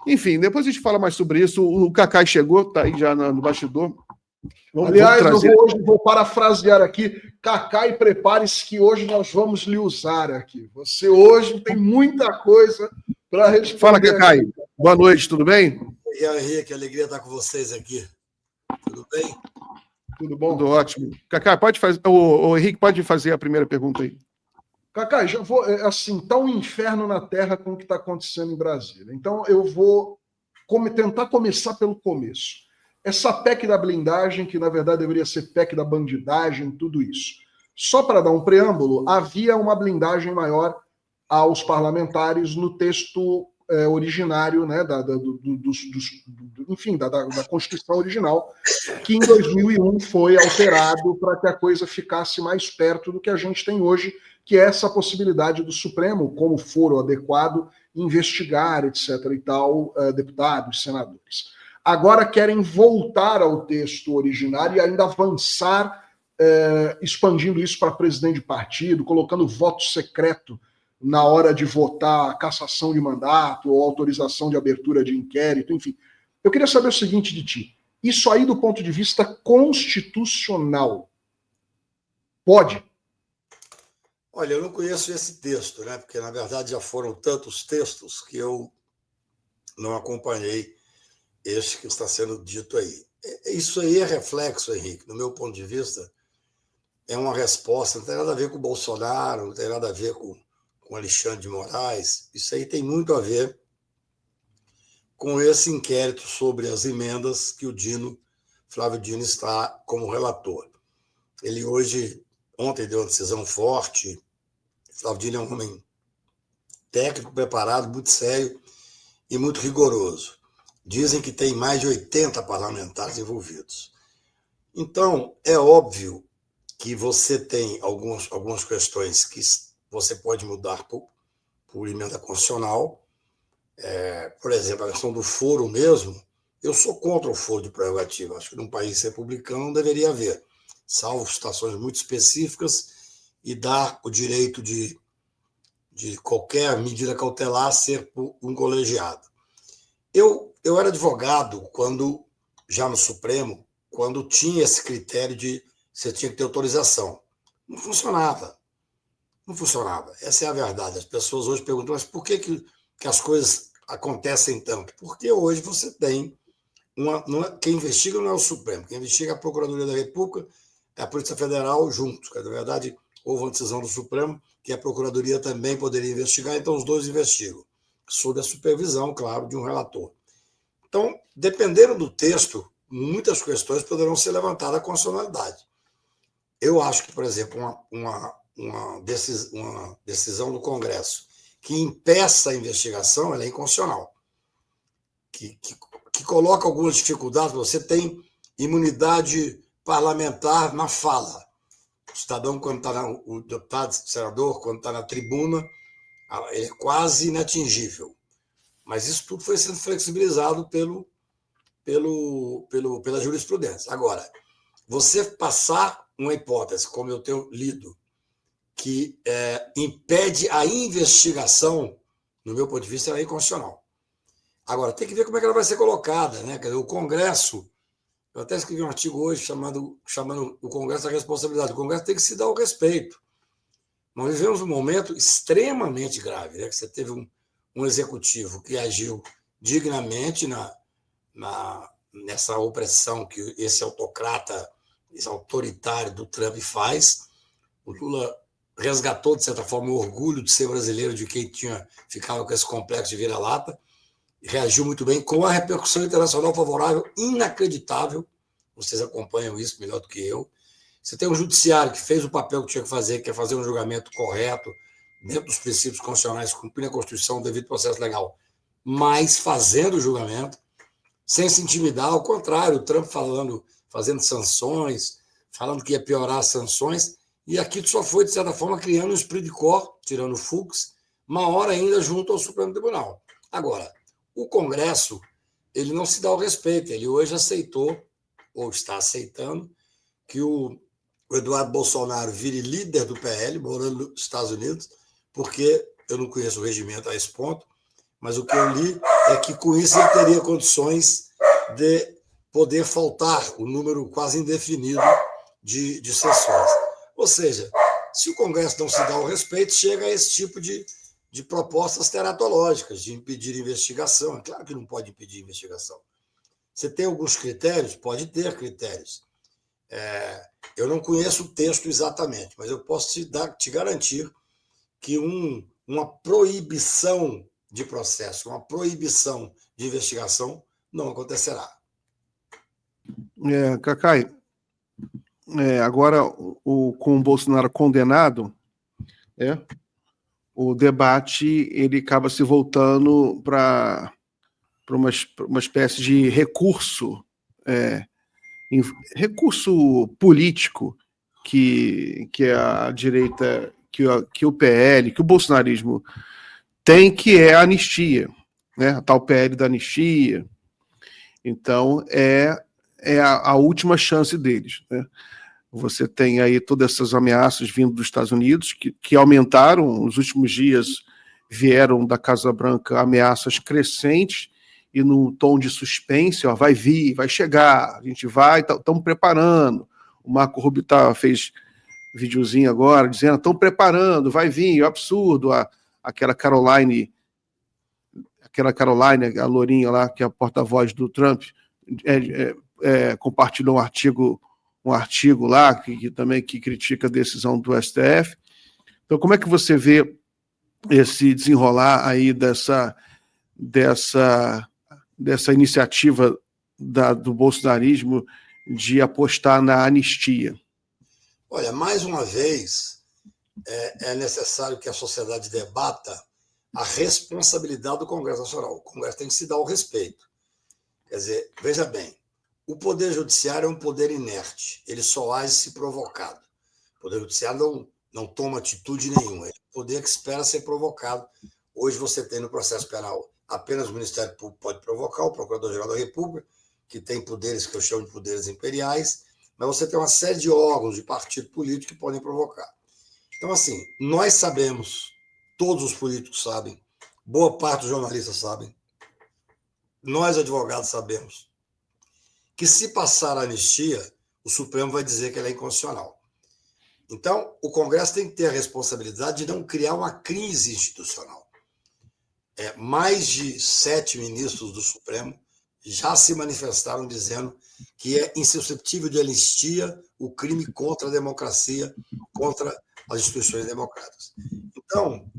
Enfim, depois a gente fala mais sobre isso. O Cacai chegou, tá aí já no bastidor. Aliás, hoje vou parafrasear aqui. Cacai, prepare-se que hoje nós vamos lhe usar aqui. Você hoje tem muita coisa para responder. Fala, Cacai. Aqui. Boa noite, tudo bem? E aí, Henrique, alegria estar com vocês aqui. Tudo bem? Tudo bom? Tudo ótimo. Cacai, pode fazer. O Henrique pode fazer a primeira pergunta aí. Cacai, já vou. Assim, tá um inferno na Terra com o que está acontecendo em Brasília. Então, eu vou tentar começar pelo começo. Essa PEC da blindagem, que na verdade deveria ser PEC da bandidagem, tudo isso. Só para dar um preâmbulo, havia uma blindagem maior aos parlamentares no texto originário, né, da Constituição original, que em 2001 foi alterado para que a coisa ficasse mais perto do que a gente tem hoje, que é essa possibilidade do Supremo, como foro adequado, investigar, etc. e tal, deputados, senadores. Agora querem voltar ao texto originário e ainda avançar, expandindo isso para presidente de partido, colocando voto secreto na hora de votar a cassação de mandato ou autorização de abertura de inquérito, enfim. Eu queria saber o seguinte de ti. Isso aí, do ponto de vista constitucional, pode? Olha, eu não conheço esse texto, né? Porque, na verdade, já foram tantos textos que eu não acompanhei este que está sendo dito aí. Isso aí é reflexo, Henrique, no meu ponto de vista, é uma resposta, não tem nada a ver com o Bolsonaro, não tem nada a ver com Alexandre de Moraes, isso aí tem muito a ver com esse inquérito sobre as emendas que o Flávio Dino está como relator. Ele ontem deu uma decisão forte, Flávio Dino é um homem técnico, preparado, muito sério e muito rigoroso. Dizem que tem mais de 80 parlamentares envolvidos. Então, é óbvio que você tem algumas questões que você pode mudar por emenda constitucional. Por exemplo, a questão do foro mesmo, eu sou contra o foro de prerrogativa. Acho que num país republicano não deveria haver, salvo situações muito específicas, e dar o direito de qualquer medida cautelar ser por um colegiado. Eu era advogado já no Supremo, quando tinha esse critério de você tinha que ter autorização. Não funcionava. Não funcionava. Essa é a verdade. As pessoas hoje perguntam, mas por que as coisas acontecem tanto? Porque hoje você tem quem investiga não é o Supremo, quem investiga é a Procuradoria da República, é a Polícia Federal juntos. Na verdade, houve uma decisão do Supremo que a Procuradoria também poderia investigar, então os dois investigam, sob a supervisão, claro, de um relator. Então, dependendo do texto, muitas questões poderão ser levantadas à constitucionalidade. Eu acho que, por exemplo, uma decisão do Congresso que impeça a investigação, ela é inconstitucional. Que coloca algumas dificuldades. Você tem imunidade parlamentar na fala. O cidadão, quando está o deputado, o senador, quando está na tribuna, ele é quase inatingível. Mas isso tudo foi sendo flexibilizado pela jurisprudência. Agora, você passar uma hipótese, como eu tenho lido, que impede a investigação, no meu ponto de vista, ela é inconstitucional. Agora, tem que ver como é que ela vai ser colocada, né? Quer dizer, o Congresso, eu até escrevi um artigo hoje chamando o Congresso da responsabilidade. O Congresso tem que se dar o respeito. Nós vivemos um momento extremamente grave, né? Que você teve um executivo que agiu dignamente nessa opressão que esse autocrata, esse autoritário do Trump faz. O Lula resgatou, de certa forma, o orgulho de ser brasileiro, de quem ficava com esse complexo de vira-lata, reagiu muito bem, com uma repercussão internacional favorável, inacreditável. Vocês acompanham isso melhor do que eu. Você tem um judiciário que fez o papel que tinha que fazer, que é fazer um julgamento correto, dentro dos princípios constitucionais, cumprindo a Constituição, devido processo legal, mas fazendo o julgamento, sem se intimidar, ao contrário, o Trump fazendo sanções, falando que ia piorar as sanções, e aqui só foi, de certa forma, criando um esprit de corps, tirando o Fux, maior ainda junto ao Supremo Tribunal. Agora, o Congresso, ele não se dá o respeito, ele hoje aceitou, ou está aceitando, que o Eduardo Bolsonaro vire líder do PL, morando nos Estados Unidos, porque eu não conheço o regimento a esse ponto, mas o que eu li é que com isso ele teria condições de poder faltar o número quase indefinido de sessões. Ou seja, se o Congresso não se dá o respeito, chega a esse tipo de propostas teratológicas, de impedir investigação. É claro que não pode impedir investigação. Você tem alguns critérios? Pode ter critérios. Eu não conheço o texto exatamente, mas eu posso te garantir que uma proibição de processo, uma proibição de investigação não acontecerá. Cacai, agora com o Bolsonaro condenado, o debate ele acaba se voltando para uma espécie de recurso político que a direita, que o PL, que o bolsonarismo tem, que é a anistia, né? A tal PL da anistia. Então, é a última chance deles, né? Você tem aí todas essas ameaças vindo dos Estados Unidos, que aumentaram nos últimos dias, vieram da Casa Branca ameaças crescentes e no tom de suspense, vai vir, vai chegar, a gente vai, estamos preparando. O Marco Rubio fez videozinho agora, dizendo, estão preparando, vai vir, é absurdo. Aquela Caroline, a lourinha lá, que é a porta-voz do Trump, compartilhou um artigo lá que também critica a decisão do STF. Então, como é que você vê esse desenrolar aí dessa iniciativa do bolsonarismo de apostar na anistia? Olha, mais uma vez, é necessário que a sociedade debata a responsabilidade do Congresso Nacional. O Congresso tem que se dar o respeito. Quer dizer, veja bem, o Poder Judiciário é um poder inerte, ele só age se provocado. O Poder Judiciário não toma atitude nenhuma, é um poder que espera ser provocado. Hoje você tem no processo penal apenas o Ministério Público pode provocar, o Procurador-Geral da República, que tem poderes que eu chamo de poderes imperiais, mas você tem uma série de órgãos de partido político que podem provocar. Então, assim, nós sabemos, todos os políticos sabem, boa parte dos jornalistas sabem, nós, advogados, sabemos, que se passar a anistia, o Supremo vai dizer que ela é inconstitucional. Então, o Congresso tem que ter a responsabilidade de não criar uma crise institucional. Mais de 7 ministros do Supremo já se manifestaram dizendo que é insuscetível de anistia o crime contra a democracia, contra as instituições democráticas. Então,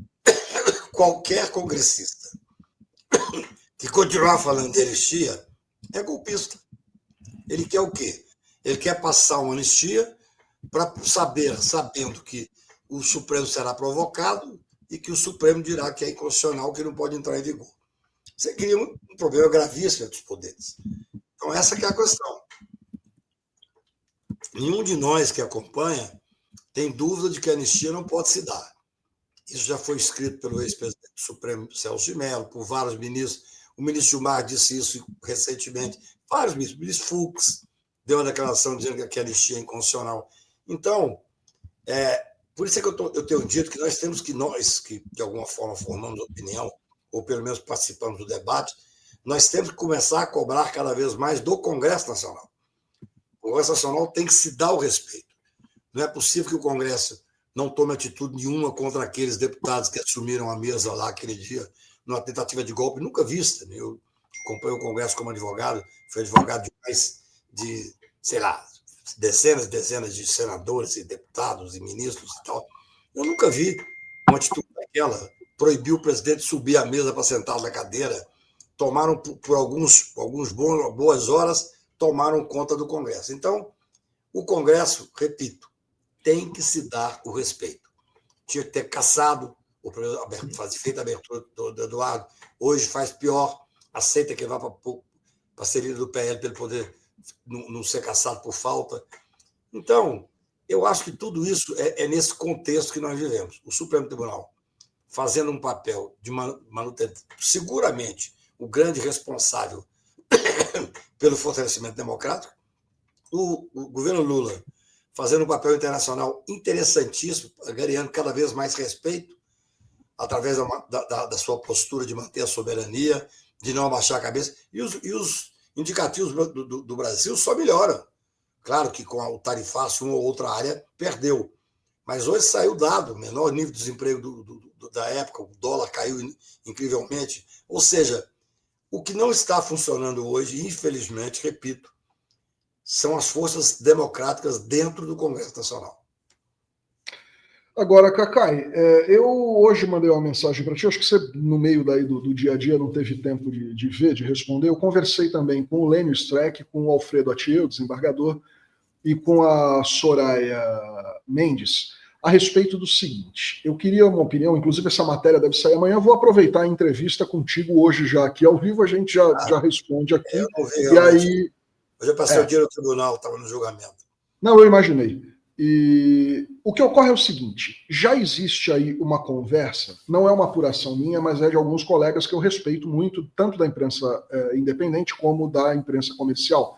qualquer congressista que continuar falando de anistia é golpista. Ele quer o quê? Ele quer passar uma anistia para sabendo que o Supremo será provocado e que o Supremo dirá que é inconstitucional, que não pode entrar em vigor. Você cria um problema gravíssimo entre os poderes. Então, essa que é a questão. Nenhum de nós que acompanha tem dúvida de que a anistia não pode se dar. Isso já foi escrito pelo ex-presidente do Supremo, Celso de Mello, por vários ministros. O ministro Gilmar disse isso recentemente. Vários ministros. O ministro Fux deu uma declaração dizendo que a anistia é inconstitucional. Então, por isso é que eu tenho dito que nós que de alguma forma formamos opinião, ou pelo menos participamos do debate, nós temos que começar a cobrar cada vez mais do Congresso Nacional. O Congresso Nacional tem que se dar o respeito. Não é possível que o Congresso não tome atitude nenhuma contra aqueles deputados que assumiram a mesa lá aquele dia, numa tentativa de golpe nunca vista. Eu acompanho o Congresso como advogado, fui advogado de mais de, sei lá, dezenas e dezenas de senadores e deputados e ministros e tal. Eu nunca vi uma atitude daquela. Proibiu o presidente subir à mesa para sentar na cadeira. Tomaram, por algumas boas horas, tomaram conta do Congresso. Então, o Congresso, repito, tem que se dar o respeito. Tinha que ter caçado, feito a abertura do Eduardo. Hoje faz pior, aceita que vá para a saída do PL para ele poder não ser caçado por falta. Então, eu acho que tudo isso é nesse contexto que nós vivemos. O Supremo Tribunal fazendo um papel de manutenção, seguramente o grande responsável pelo fortalecimento democrático, o governo Lula fazendo um papel internacional interessantíssimo, ganhando cada vez mais respeito, através da sua postura de manter a soberania, de não abaixar a cabeça. E os indicativos do Brasil só melhoram. Claro que com o tarifaço, uma ou outra área perdeu. Mas hoje saiu dado, menor nível de desemprego da época, o dólar caiu incrivelmente. Ou seja, o que não está funcionando hoje, infelizmente, repito, são as forças democráticas dentro do Congresso Nacional. Agora, Cacai, eu hoje mandei uma mensagem para ti, acho que você, no meio daí do dia a dia, não teve tempo de ver, de responder. Eu conversei também com o Lênio Streck, com o Alfredo Atier, desembargador, e com a Soraya Mendes, a respeito do seguinte. Eu queria uma opinião, inclusive essa matéria deve sair amanhã, eu vou aproveitar a entrevista contigo hoje já aqui ao vivo, a gente já responde aqui. Eu não vi, e aí... Hoje eu passei o dia no tribunal, estava no julgamento. Não, eu imaginei. E o que ocorre é o seguinte, já existe aí uma conversa, não é uma apuração minha, mas é de alguns colegas que eu respeito muito, tanto da imprensa independente como da imprensa comercial,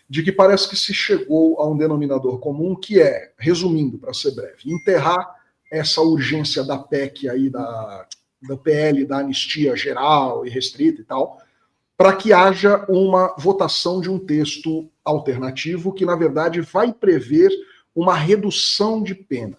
de que parece que se chegou a um denominador comum que é, resumindo, para ser breve, enterrar essa urgência da PEC aí, da PL, da anistia geral e restrita e tal, para que haja uma votação de um texto alternativo que, na verdade, vai prever uma redução de pena.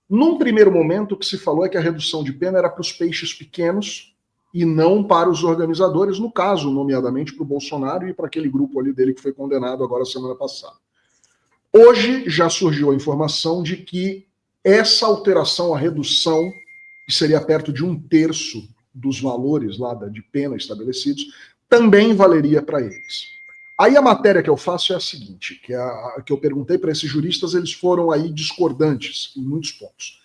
Num primeiro momento, o que se falou é que a redução de pena era para os peixes pequenos e não para os organizadores, no caso, nomeadamente para o Bolsonaro e para aquele grupo ali dele que foi condenado agora semana passada. Hoje já surgiu a informação de que essa alteração, a redução, que seria perto de 1/3 dos valores lá de pena estabelecidos, também valeria para eles. Aí a matéria que eu faço é a seguinte, que eu perguntei para esses juristas, eles foram aí discordantes em muitos pontos.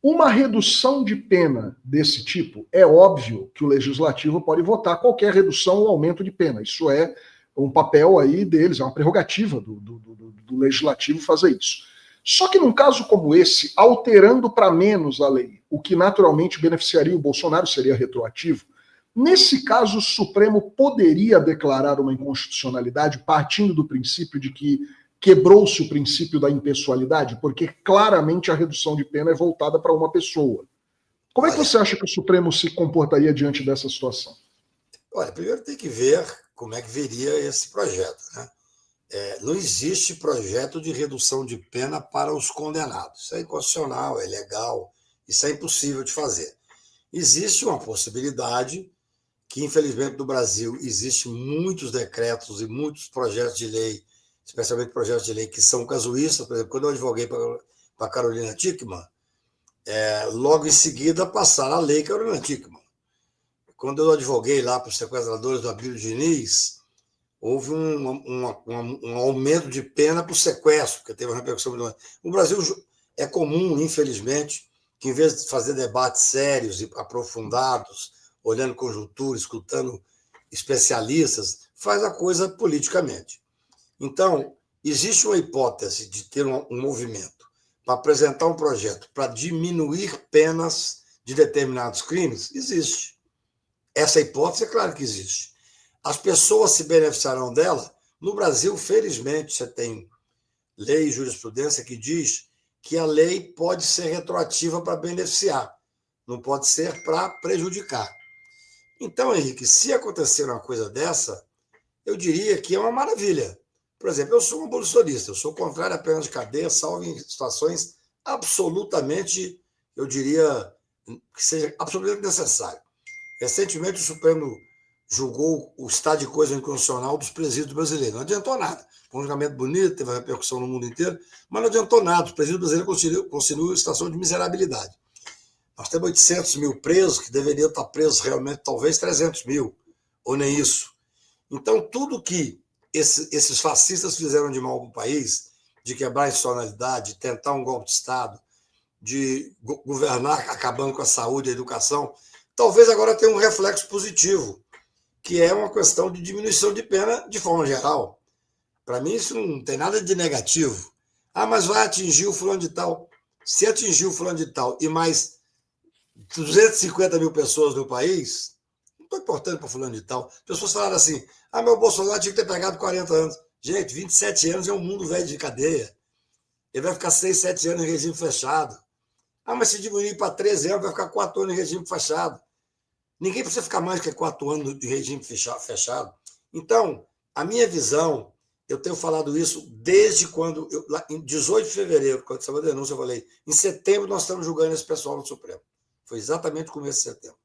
Uma redução de pena desse tipo, é óbvio que o legislativo pode votar qualquer redução ou aumento de pena. Isso é um papel aí deles, é uma prerrogativa do legislativo fazer isso. Só que num caso como esse, alterando para menos a lei, o que naturalmente beneficiaria o Bolsonaro seria retroativo. Nesse caso, o Supremo poderia declarar uma inconstitucionalidade partindo do princípio de que quebrou-se o princípio da impessoalidade, porque claramente a redução de pena é voltada para uma pessoa. Como é que você acha que o Supremo se comportaria diante dessa situação? Olha, primeiro tem que ver como é que viria esse projeto, né? Não existe projeto de redução de pena para os condenados. Isso é inconstitucional, é ilegal, isso é impossível de fazer. Existe uma possibilidade que, infelizmente, no Brasil, existem muitos decretos e muitos projetos de lei, especialmente projetos de lei que são casuístas. Por exemplo, quando eu advoguei para Carolina Dickmann, logo em seguida passaram a lei Carolina Dickmann. Quando eu advoguei lá para os sequestradores do Abílio Diniz, houve um aumento de pena para o sequestro, porque teve uma repercussão muito grande. No Brasil é comum, infelizmente, que em vez de fazer debates sérios e aprofundados, olhando conjuntura, escutando especialistas, faz a coisa politicamente. Então, existe uma hipótese de ter um movimento para apresentar um projeto para diminuir penas de determinados crimes? Existe. Essa hipótese, é claro que existe. As pessoas se beneficiarão dela. No Brasil, felizmente, você tem lei e jurisprudência que diz que a lei pode ser retroativa para beneficiar, não pode ser para prejudicar. Então, Henrique, se acontecer uma coisa dessa, eu diria que é uma maravilha. Por exemplo, eu sou um abolicionista, eu sou contrário à pena de cadeia, salvo em situações absolutamente, eu diria, que seja absolutamente necessário. Recentemente, o Supremo julgou o estado de coisa inconstitucional dos presídios brasileiros. Não adiantou nada. Foi um julgamento bonito, teve uma repercussão no mundo inteiro, mas não adiantou nada. Os presídios brasileiros continuam em situação de miserabilidade. Nós temos 800 mil presos que deveriam estar presos realmente, talvez 300 mil, ou nem isso. Então, tudo que esses fascistas fizeram de mal para o país, de quebrar a institucionalidade, de tentar um golpe de Estado, de governar acabando com a saúde e a educação, talvez agora tenha um reflexo positivo, que é uma questão de diminuição de pena de forma geral. Para mim, isso não tem nada de negativo. Mas vai atingir o fulano de tal. Se atingir o fulano de tal e mais 250 mil pessoas no país, não estou importando para fulano de tal. As pessoas falaram assim, meu Bolsonaro tinha que ter pegado 40 anos. Gente, 27 anos é um mundo velho de cadeia. Ele vai ficar 6, 7 anos em regime fechado. Mas se diminuir para 13 anos, vai ficar 4 anos em regime fechado. Ninguém precisa ficar mais que 4 anos de regime fechado. Então, a minha visão, eu tenho falado isso desde quando, em 18 de fevereiro, quando saiu a denúncia, eu falei, em setembro nós estamos julgando esse pessoal no Supremo. Foi exatamente no começo de setembro.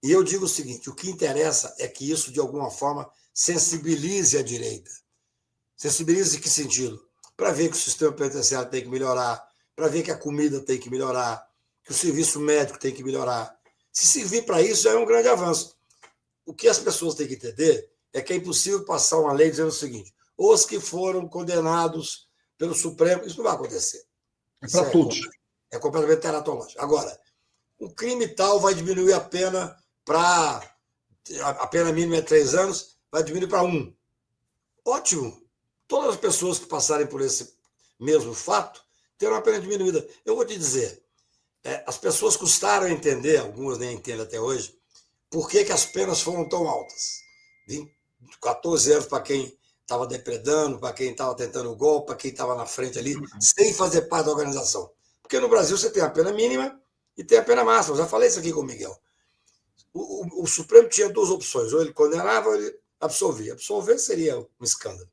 E eu digo o seguinte, o que interessa é que isso, de alguma forma, sensibilize a direita. Sensibilize em que sentido? Para ver que o sistema penitenciário tem que melhorar, para ver que a comida tem que melhorar, que o serviço médico tem que melhorar. Se servir para isso, já é um grande avanço. O que as pessoas têm que entender é que é impossível passar uma lei dizendo o seguinte, os que foram condenados pelo Supremo, isso não vai acontecer. É para todos. É completamente teratológico. Agora, o crime tal vai diminuir a pena para... A pena mínima é 3 anos, vai diminuir para 1. Ótimo. Todas as pessoas que passarem por esse mesmo fato terão a pena diminuída. Eu vou te dizer, as pessoas custaram a entender, algumas nem entendem até hoje, por que as penas foram tão altas. 14 anos para quem estava depredando, para quem estava tentando o golpe, para quem estava na frente ali, sem fazer parte da organização. Porque no Brasil você tem a pena mínima e tem a pena máxima. Eu já falei isso aqui com o Miguel. O Supremo tinha 2 opções, ou ele condenava ou ele absolvia. Absolver seria um escândalo.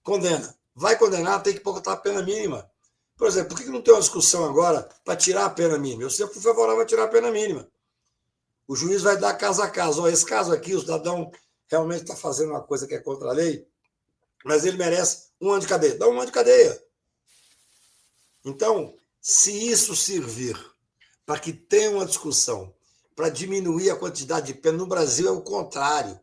Condena. Vai condenar, tem que botar a pena mínima. Por exemplo, por que não tem uma discussão agora para tirar a pena mínima? Eu sempre fui favorável a tirar a pena mínima. O juiz vai dar caso a caso. Esse caso aqui, o cidadão realmente está fazendo uma coisa que é contra a lei, mas ele merece 1 ano de cadeia. Dá 1 ano de cadeia. Então, se isso servir para que tenha uma discussão, para diminuir a quantidade de pena, no Brasil é o contrário.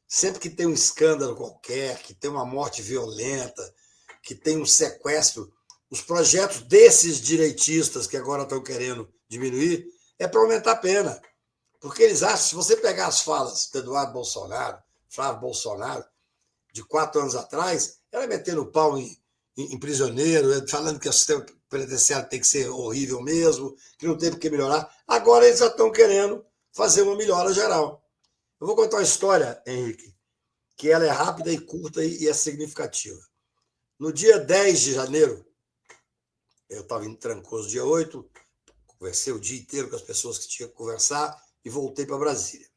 Sempre que tem um escândalo qualquer, que tem uma morte violenta, que tem um sequestro, os projetos desses direitistas que agora estão querendo diminuir é para aumentar a pena. Porque eles acham, se você pegar as falas do Eduardo Bolsonaro, Flávio Bolsonaro, de 4 anos atrás, era metendo o pau em prisioneiro, falando que o sistema penitenciário tem que ser horrível mesmo, que não tem por que melhorar. Agora eles já estão querendo fazer uma melhora geral. Eu vou contar uma história, Henrique, que ela é rápida e curta e é significativa. No dia 10 de janeiro, eu estava em Trancoso, dia 8, conversei o dia inteiro com as pessoas que tinha que conversar e voltei para Brasília.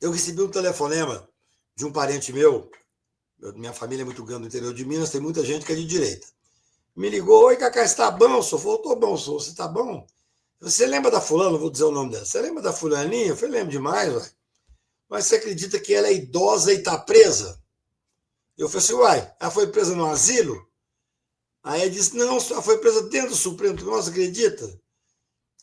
Eu recebi um telefonema de um parente meu, minha família é muito grande no interior de Minas, tem muita gente que é de direita. Me ligou, oi, Cacá, você está bom? Eu falei, estou bom, senhor, você está bom? Você lembra da fulana, não vou dizer o nome dela, você lembra da fulaninha? Eu falei, lembro demais, ué. Mas você acredita que ela é idosa e está presa? Eu falei assim, uai, ela foi presa no asilo? Aí ele disse, não, ela foi presa dentro do Supremo, nossa, acredita?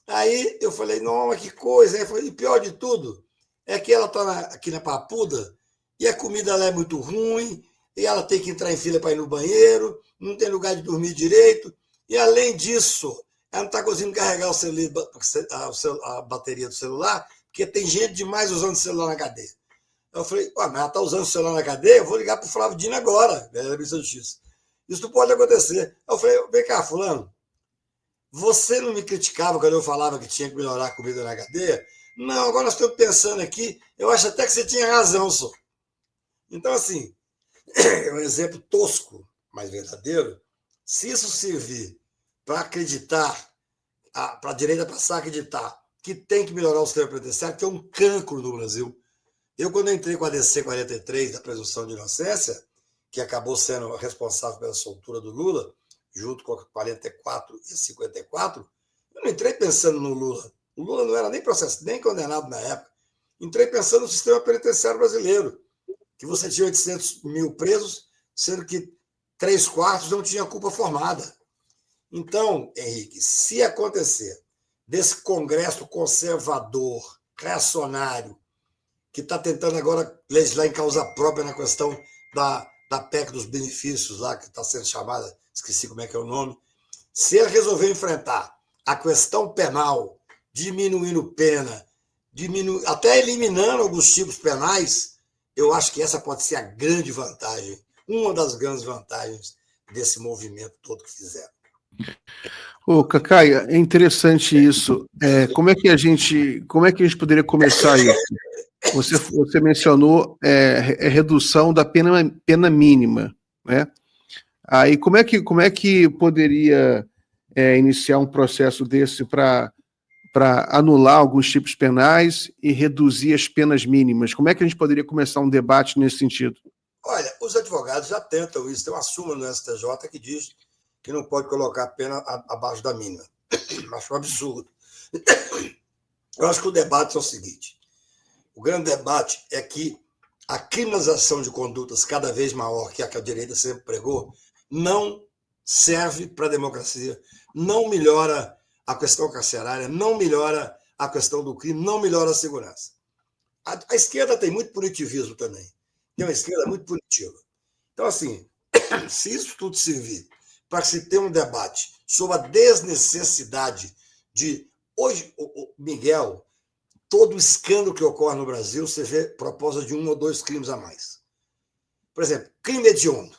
Aí eu falei, não, mas que coisa. Aí ele falou, e pior de tudo, é que ela está aqui na Papuda e a comida lá é muito ruim, e ela tem que entrar em fila para ir no banheiro, não tem lugar de dormir direito, e além disso, ela não está conseguindo carregar a bateria do celular, porque tem gente demais usando o celular na cadeia. Eu falei, mas ela está usando o celular na cadeia? Eu vou ligar para o Flávio Dino agora, da Ministra da Justiça. Isso não pode acontecer. Eu falei, vem cá, fulano, você não me criticava quando eu falava que tinha que melhorar a comida na cadeia? Não, agora nós estamos pensando aqui, eu acho até que você tinha razão, só. Então, assim, é um exemplo tosco, mas verdadeiro. Se isso servir para acreditar, para a direita passar a acreditar que tem que melhorar o sistema penitenciário, que é um cancro no Brasil. Eu, quando entrei com a DC 43 da presunção de inocência, que acabou sendo responsável pela soltura do Lula, junto com a 44 e a 54, eu não entrei pensando no Lula. O Lula não era nem processado, nem condenado na época. Entrei pensando no sistema penitenciário brasileiro, que você tinha 800 mil presos, sendo que 3/4 não tinha culpa formada. Então, Henrique, se acontecer desse Congresso conservador, reacionário, que está tentando agora legislar em causa própria na questão da PEC dos benefícios, lá que está sendo chamada, esqueci como é que é o nome, se ele resolver enfrentar a questão penal, diminuindo pena, até eliminando alguns tipos penais, eu acho que essa pode ser a grande vantagem, uma das grandes vantagens desse movimento todo que fizeram. Ô, Cacá, é interessante isso. Como é que a gente poderia começar isso? Você mencionou redução da pena mínima, né? Aí como é que poderia iniciar um processo desse para anular alguns tipos penais e reduzir as penas mínimas? Como é que a gente poderia começar um debate nesse sentido? Olha, os advogados já tentam isso. Tem uma súmula no STJ que diz que não pode colocar a pena abaixo da mínima. Acho um absurdo. Eu acho que o debate é o seguinte: o grande debate é que a criminalização de condutas cada vez maior, que é a que a direita sempre pregou, não serve para a democracia, não melhora a questão carcerária, não melhora a questão do crime, não melhora a segurança. A esquerda tem muito punitivismo também. Tem uma esquerda muito punitiva. Então, assim, se isso tudo servir para se ter um debate sobre a desnecessidade de... Hoje, Miguel, todo o escândalo que ocorre no Brasil, você vê proposta de 1 ou 2 crimes a mais. Por exemplo, crime hediondo.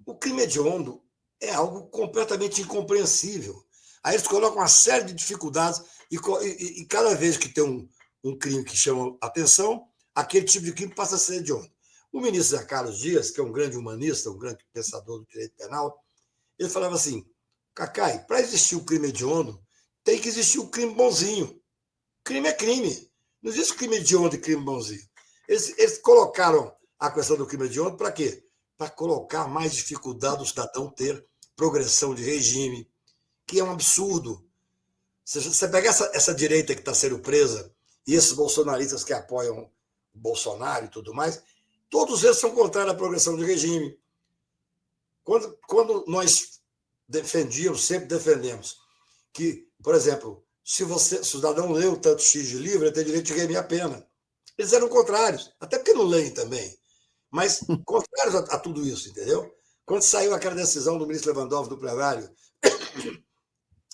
O crime hediondo é algo completamente incompreensível. Aí eles colocam uma série de dificuldades e cada vez que tem um crime que chama atenção, aquele tipo de crime passa a ser hediondo. O ministro Zé Carlos Dias, que é um grande humanista, um grande pensador do direito penal, ele falava assim: Cacai, para existir o crime hediondo, tem que existir o crime bonzinho. Crime é crime. Não existe crime hediondo e crime bonzinho. Eles colocaram a questão do crime hediondo para quê? Para colocar mais dificuldade do cidadão ter progressão de regime, que é um absurdo. Você pega essa direita que está sendo presa e esses bolsonaristas que apoiam o Bolsonaro e tudo mais, todos eles são contrários à progressão de regime. Quando nós sempre defendemos que, por exemplo, se o cidadão lê o tanto X de livro, ele tem direito de remir a pena. Eles eram contrários, até porque não leem também, mas contrários a tudo isso, entendeu? Quando saiu aquela decisão do ministro Lewandowski do plenário,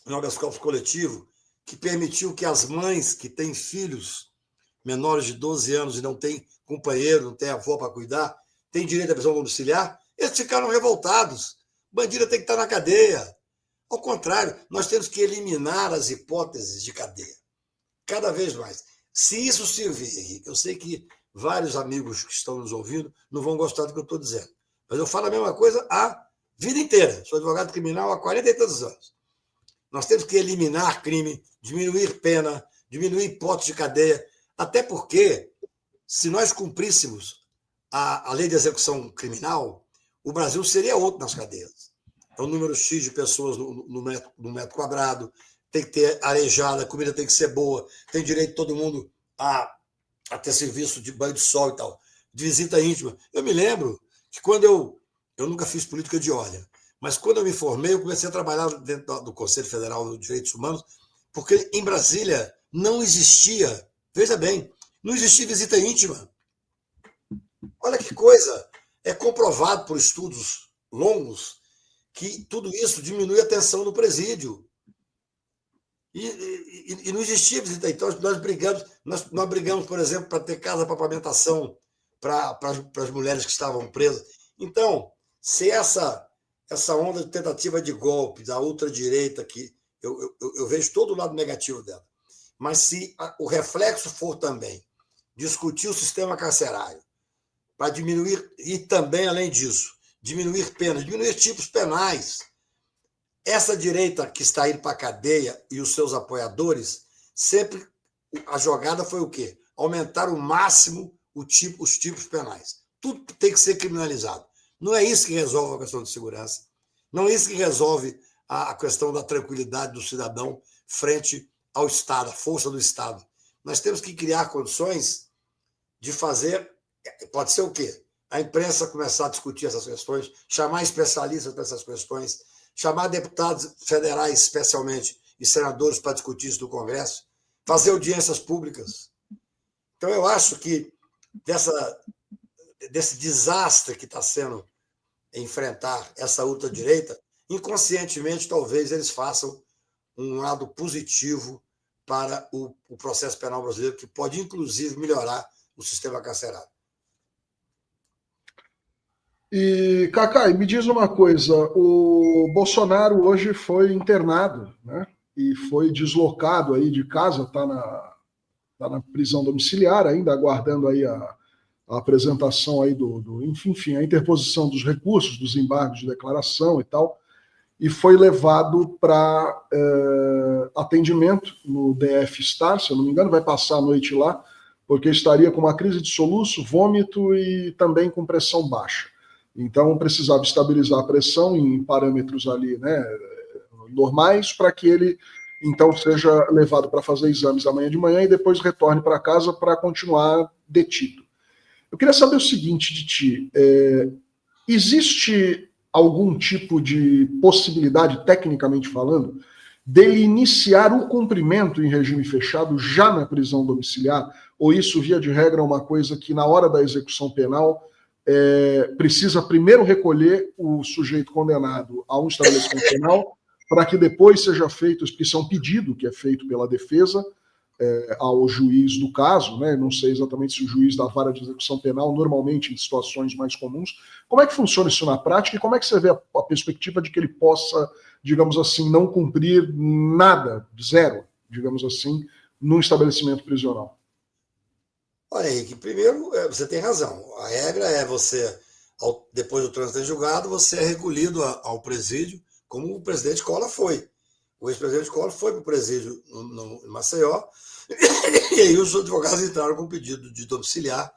no habeas corpus coletivo, que permitiu que as mães que têm filhos menores de 12 anos e não têm companheiro, não têm avó para cuidar, têm direito à prisão domiciliar, eles ficaram revoltados. Bandido tem que estar na cadeia. Ao contrário, nós temos que eliminar as hipóteses de cadeia. Cada vez mais. Se isso servir, Henrique, eu sei que vários amigos que estão nos ouvindo não vão gostar do que eu estou dizendo, mas eu falo a mesma coisa a vida inteira. Sou advogado criminal há 40 e tantos anos. Nós temos que eliminar crime, diminuir pena, diminuir hipótese de cadeia, até porque, se nós cumpríssemos a lei de execução criminal, o Brasil seria outro nas cadeias. É um número X de pessoas no metro quadrado, tem que ter arejada, a comida tem que ser boa, tem direito todo mundo a ter serviço de banho de sol e tal, de visita íntima. Eu me lembro que quando eu nunca fiz política de ordem, mas quando eu me formei, eu comecei a trabalhar dentro do Conselho Federal de Direitos Humanos, porque em Brasília não existia, veja bem, não existia visita íntima. Olha que coisa! É comprovado por estudos longos que tudo isso diminui a tensão no presídio. E não existia visita. Então, nós brigamos, por exemplo, para ter casa para amamentação para as mulheres que estavam presas. Então, se essa onda de tentativa de golpe da ultradireita, que eu vejo todo o lado negativo dela, mas se o reflexo for também discutir o sistema carcerário, para diminuir, e também, além disso, diminuir penas, diminuir tipos penais. Essa direita que está indo para a cadeia e os seus apoiadores, sempre a jogada foi o quê? Aumentar o máximo os tipos penais. Tudo tem que ser criminalizado. Não é isso que resolve a questão de segurança. Não é isso que resolve a questão da tranquilidade do cidadão frente ao Estado, à força do Estado. Nós temos que criar condições de fazer... Pode ser o quê? A imprensa começar a discutir essas questões, chamar especialistas para essas questões, chamar deputados federais, especialmente, e senadores para discutir isso no Congresso, fazer audiências públicas. Então, eu acho que desse desastre que está sendo enfrentar essa ultradireita, inconscientemente, talvez eles façam um lado positivo para o processo penal brasileiro, que pode, inclusive, melhorar o sistema carcerário. E, Cacai, me diz uma coisa, o Bolsonaro hoje foi internado, né? E foi deslocado aí de casa, está na prisão domiciliar ainda, aguardando aí a apresentação aí enfim, a interposição dos recursos, dos embargos de declaração e tal. e foi levado para atendimento no DF Star, se eu não me engano, vai passar a noite lá, porque estaria com uma crise de soluço, vômito e também com pressão baixa. Então, precisava estabilizar a pressão em parâmetros ali, né, normais, para que ele, então, seja levado para fazer exames amanhã de manhã e depois retorne para casa para continuar detido. Eu queria saber o seguinte de ti, existe algum tipo de possibilidade, tecnicamente falando, dele iniciar o cumprimento em regime fechado já na prisão domiciliar? Ou isso, via de regra, é uma coisa que, na hora da execução penal, precisa primeiro recolher o sujeito condenado a um estabelecimento penal, para que depois seja feito, porque isso é um pedido que é feito pela defesa ao juiz do caso, né? Não sei exatamente se o juiz da vara de execução penal, normalmente em situações mais comuns. Como é que funciona isso na prática e como é que você vê a perspectiva de que ele possa, digamos assim, não cumprir nada, zero, digamos assim, num estabelecimento prisional? Olha, Henrique, primeiro, você tem razão. A regra é você, depois do trânsito em julgado, você é recolhido ao presídio, como o presidente Collor foi. O ex-presidente Collor foi para o presídio em Maceió, e aí os advogados entraram com pedido de domiciliar,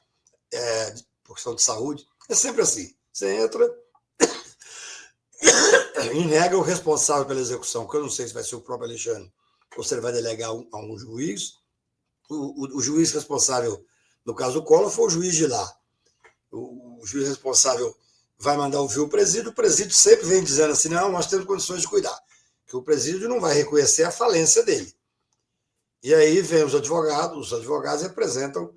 por questão de saúde. É sempre assim. Você entra, em regra, o responsável pela execução, que eu não sei se vai ser o próprio Alexandre, ou se ele vai delegar a um juiz. O juiz responsável, no caso do Collor, foi o juiz de lá. O juiz responsável vai mandar ouvir o presídio sempre vem dizendo assim, não, nós temos condições de cuidar, que o presídio não vai reconhecer a falência dele. E aí vem os advogados representam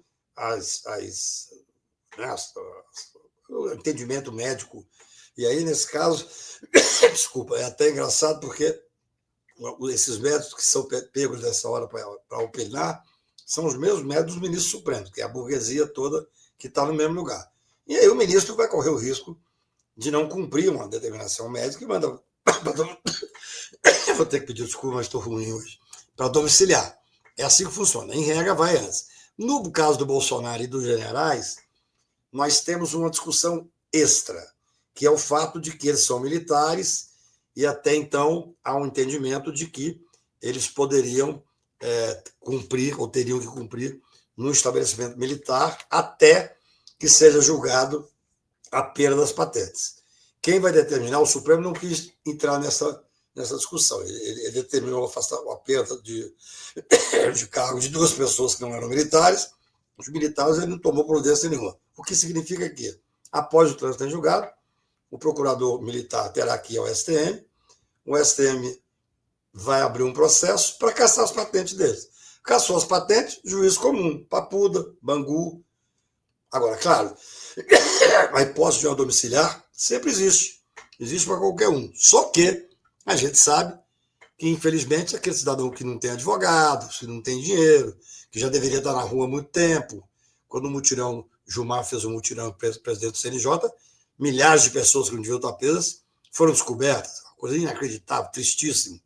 o entendimento médico. E aí, nesse caso, desculpa, é até engraçado porque esses médicos que são pegos nessa hora para opinar são os mesmos médicos do ministro Supremo, que é a burguesia toda que está no mesmo lugar. E aí o ministro vai correr o risco de não cumprir uma determinação médica e manda... Vou ter que pedir desculpa, mas estou ruim hoje. Para domiciliar. É assim que funciona. Em regra, vai antes. No caso do Bolsonaro e dos generais, nós temos uma discussão extra, que é o fato de que eles são militares e até então há um entendimento de que eles poderiam cumprir, ou teriam que cumprir, no estabelecimento militar, até que seja julgado a perda das patentes. Quem vai determinar? O Supremo não quis entrar nessa discussão. Ele determinou a perda de cargo de 2 pessoas que não eram militares. Os militares ele não tomou providência nenhuma. O que significa que, após o trânsito em julgado, o procurador militar terá que ir ao STM, o STM vai abrir um processo para caçar as patentes deles. Caçou as patentes, juiz comum, Papuda, Bangu. Agora, claro, a hipótese de uma domiciliar sempre existe. Existe para qualquer um. Só que a gente sabe que, infelizmente, aquele cidadão que não tem advogado, que não tem dinheiro, que já deveria estar na rua há muito tempo, quando o mutirão, Gilmar fez um mutirão presidente do CNJ, milhares de pessoas que não deviam estar presas foram descobertas. Uma coisa inacreditável, tristíssima.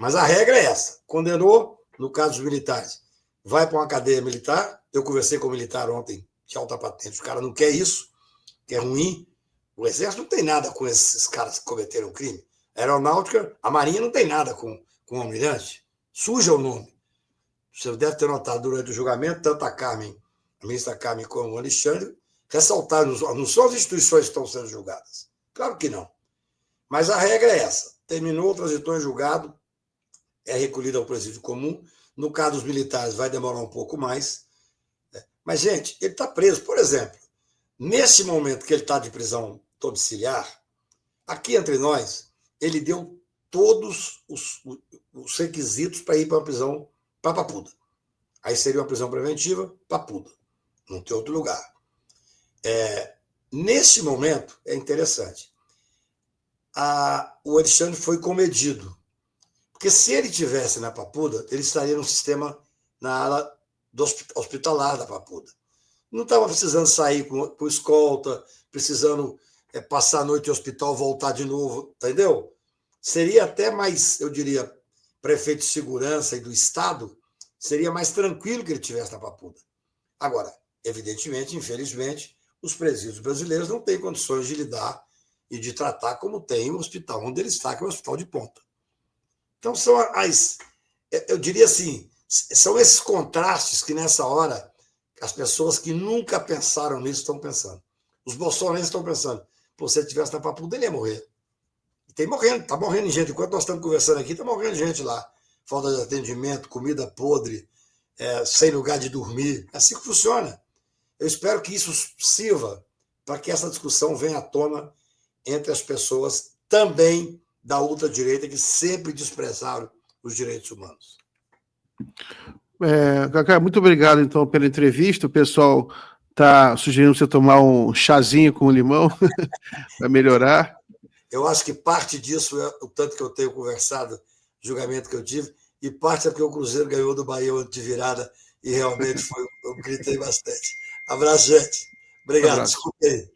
Mas a regra é essa. Condenou, no caso dos militares, vai para uma cadeia militar. Eu conversei com o militar ontem, de alta patente. O cara não quer isso, que é ruim. O Exército não tem nada com esses caras que cometeram crime. A Aeronáutica, a Marinha não tem nada com o Almirante. Suja o nome. Você deve ter notado durante o julgamento, tanto a ministra Carmen como o Alexandre, ressaltaram, não são as instituições que estão sendo julgadas. Claro que não. Mas a regra é essa. Terminou, transitou em julgado, é recolhido ao presídio comum. No caso dos militares, vai demorar um pouco mais. Mas, gente, ele está preso. Por exemplo, nesse momento que ele está de prisão domiciliar, aqui entre nós, ele deu todos os requisitos para ir para uma prisão para Papuda. Aí seria uma prisão preventiva, Papuda. Não tem outro lugar. Nesse momento, é interessante, o Alexandre foi comedido. Porque se ele tivesse na Papuda, ele estaria no sistema, na ala hospitalar da Papuda. Não estava precisando sair com escolta, precisando passar a noite no hospital, voltar de novo, entendeu? Seria até mais, eu diria, prefeito de segurança e do Estado, seria mais tranquilo que ele estivesse na Papuda. Agora, evidentemente, infelizmente, os presídios brasileiros não têm condições de lidar e de tratar como tem o hospital onde ele está, que é o hospital de ponta. Então, eu diria assim, são esses contrastes que nessa hora as pessoas que nunca pensaram nisso estão pensando. Os bolsonaristas estão pensando, pô, se ele tivesse na Papuda, ele ia morrer. E está morrendo gente. Enquanto nós estamos conversando aqui, está morrendo gente lá. Falta de atendimento, comida podre, sem lugar de dormir. É assim que funciona. Eu espero que isso sirva para que essa discussão venha à tona entre as pessoas também da ultradireita que sempre desprezaram os direitos humanos. Cacá, muito obrigado, então, pela entrevista. O pessoal está sugerindo você tomar um chazinho com limão para melhorar. Eu acho que parte disso é o tanto que eu tenho conversado, julgamento que eu tive, e parte é porque o Cruzeiro ganhou do Bahia de virada, e realmente eu gritei bastante. Abraço, gente. Obrigado. Abraço. Desculpe aí.